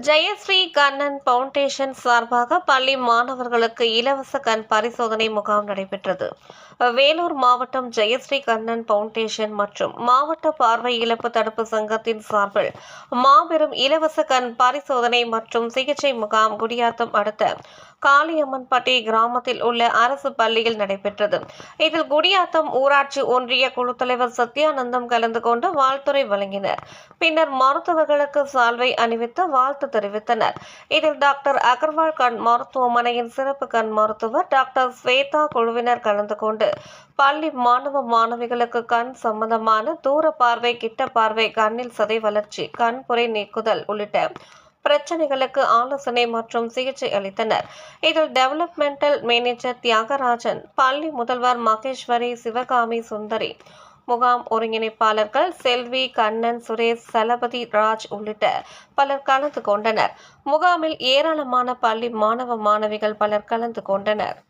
Jayashree Kannan foundation சார்பாக பள்ளி மாணவர்களுக்கு இலவச கண் பரிசோதனை முகாம் நடைபெற்றது. வேலூர் மாவட்டம் ஜெயஸ்ரீ கண்ணன் பவுண்டேஷன் மற்றும் மாவட்ட பார்வை இழப்பு தடுப்பு சங்கத்தின் சார்பில் மாபெரும் இலவச கண் பரிசோதனை மற்றும் சிகிச்சை முகாம் குடியாத்தம் அடுத்த காளியம்மன்பட்டி கிராமத்தில் உள்ள அரசு பள்ளியில் நடைபெற்றது. இதில் குடியாத்தம் ஊராட்சி ஒன்றிய குழு தலைவர் சத்யானந்தம் கலந்து கொண்டு வாழ்த்துரை வழங்கினர். பின்னர் மருத்துவர்களுக்கு சால்வை அணிவித்து வாழ்த்து தெரிவித்தனர். இதில் டாக்டர் அகர்வால் கண் மருத்துவமனையின் சிறப்பு கண் மருத்துவர் டாக்டர் ஸ்வேதா குழுவினர் கலந்து கொண்டு பள்ளி மாணவ மாணவிகளுக்கு கண் சம்பந்தமான தூர பார்வை, கிட்ட பார்வை, கண்ணில் சதை வளர்ச்சி, கண்புரை நீக்குதல் உள்ளிட்ட பிரச்சனைகளுக்கு ஆலோசனை மற்றும் சிகிச்சை அளித்தனர். இதில் டெவலப்மெண்டல் மேனேஜர் தியாகராஜன், பள்ளி முதல்வர் மகேஸ்வரி, சிவகாமி சுந்தரி, முகாம் ஒருங்கிணைப்பாளர்கள் செல்வி, கண்ணன், சுரேஷ், சலபதி ராஜ் உள்ளிட்ட பலர் கலந்து கொண்டனர். முகாமில் ஏராளமான பள்ளி மாணவ மாணவிகள் பலர் கலந்து கொண்டனர்.